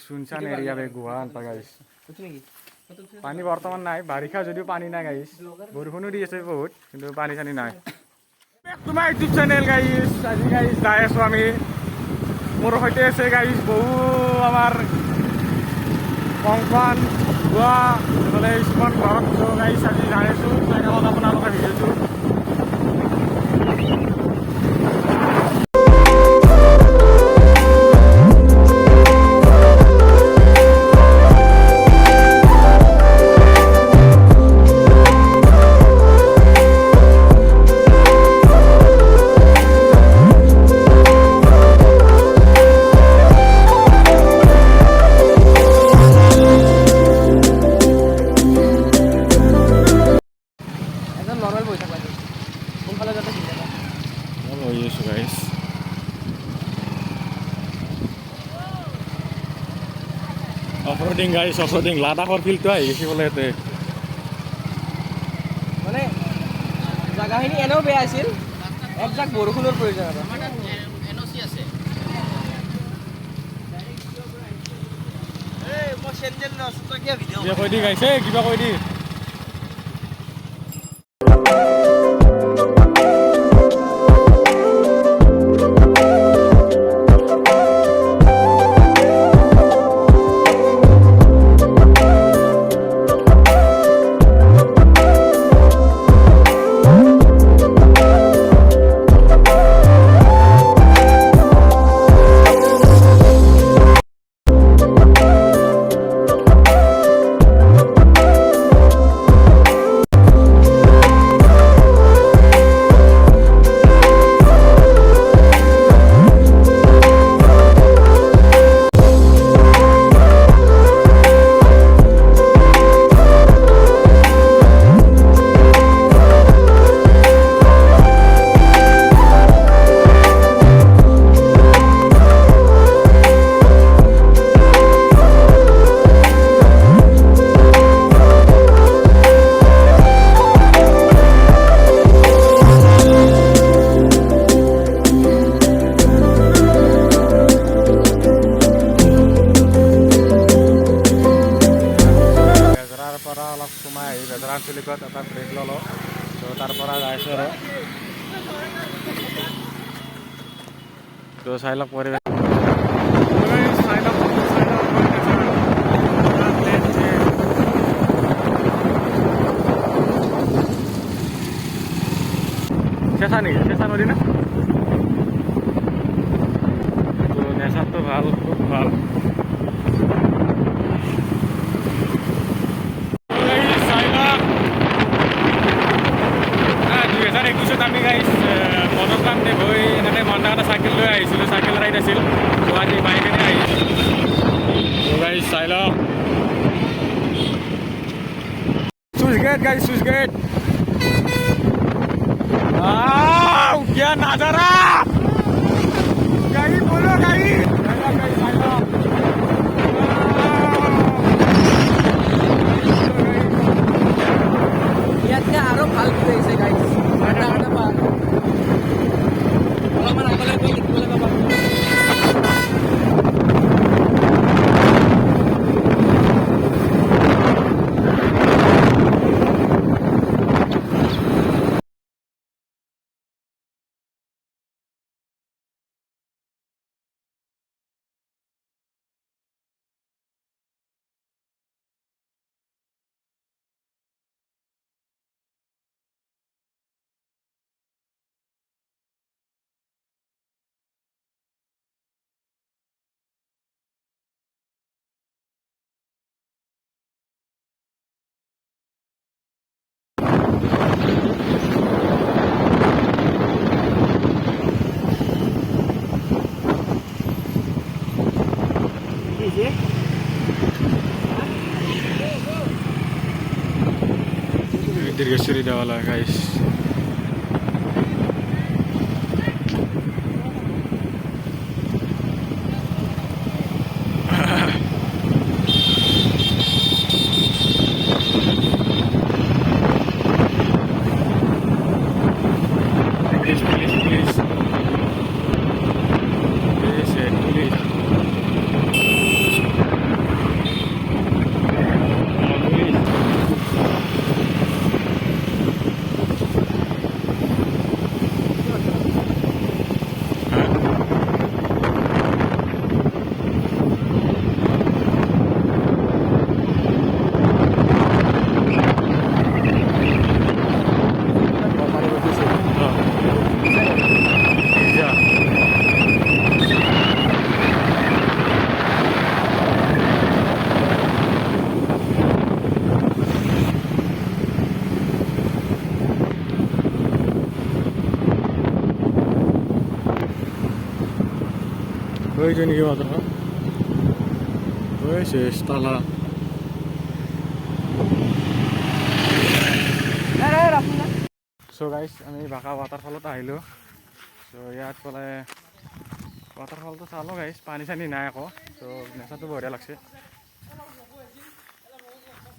सुनसान एरिया पे गुवाहाट गाइस पानी बर्तमान ना बारिषा जो पानी ना गाइस बरषुणो दी आछे बहुत किन्तु पानी सानी ना तुम्हार यूट्यूब चैनल गाइस आज गाइस जाय आछो आमी मोर सैते आछे गाइस बहु आमार कंकन गुवा एफाले इस्कन घरत गाइस आज जाय आछो जायगाखन आपनालोके भिडिअ'টো অফৰোডিং গাইছ অফৰোডিং লাডাখৰ ফিল্ডটো আহি গৈছে বোলে ইয়াতে মানে জাগাখিনি এনেও বেয়া আছিল একজাক বৰষুণৰ প্ৰয়োজন এনঅচি আছে এই মই চেঞ্জেল নছ তো কি ভিডিঅ' কৈ দি গাইছে কিবা কৈ দি এটা ব্ৰেক ললো তো তাৰ পৰা যাইছো আৰু তো চাই লওক পৰিৱেশ চেঁচা নেকি চেঁচা নদী না তো নেচাৰটো ভাল খুব ভাল আমি গাইছ মনত কামতে গৈ এনেকৈ মনটা এটা চাইকেল লৈ আহিছিলোঁ চাইকেল ৰাইড আছিল তো আজি বাইকেৰে আহিছোঁ তো গাইছ চাই লওক চুইচ গেট গাইছ চুইচ গেট क्या नजारा गाड़ी बोलो गाड़ी चाই লওক ইয়াতকে আৰু ভাল কৰিছে গাইছ दीर्घेश्वरी देवाला गाइस গৈছে নেকি waterfall গৈছে তলা So guys, আমি বাকা waterfallত আহিলো so ইয়াত পলে waterfall তো চালো guys পানী চানি নাই আকৌ so নেচাটো বঢ়িয়া লাগছে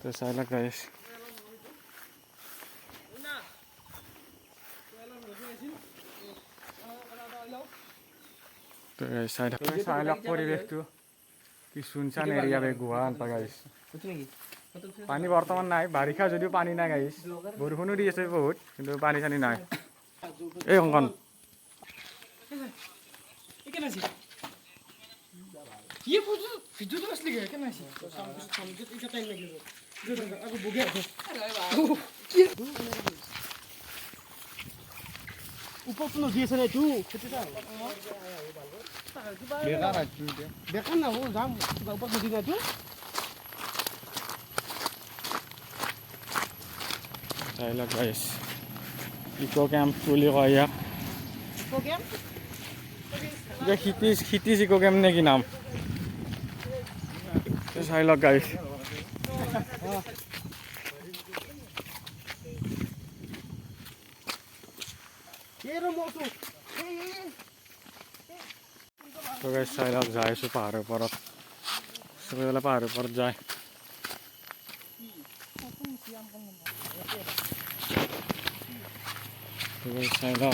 তো চাইলা guys তো guys চাইলা পৰিবেশটো কি সুনসান এরিয়া বে গুৱাহাট পা guys পানী বৰ্তমান নাই বাৰিষা যদিও পানী নাই গাইস বৰষুণো দি আছে বহুত কিন্তু পানী চানি নাই এই অংকন একেনাছি ये ভিডিও তো আসলে কেনাছি সামনে এটা টাইম লাগলো আগে বুগে উপর তো দিয়েছে রে তুই সেটা বেকার না ও যাম উপর তো দিনা তুই চাইলা গাইস ইকো ক্যাম্প বুলি কয় ইয়াক ইকো ক্যাম্প ये खितीज इको कैम्प ने की नाम तो चाइला गाइस तो गाइस चाइला जाए सो पहाड़ पर सब वाला पहाड़ पर जाए तो गाइस चाइला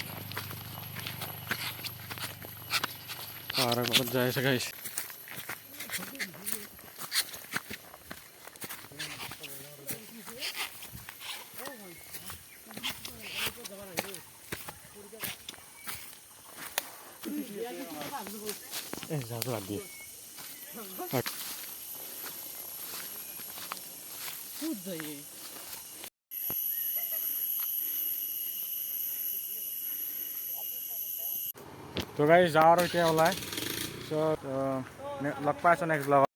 पहाड़ पर जाए से गाइस ज़्यादा आदि कूद जाइए तो गाइस जा रहे क्या होला है सो लग पाए सो नेक्स्ट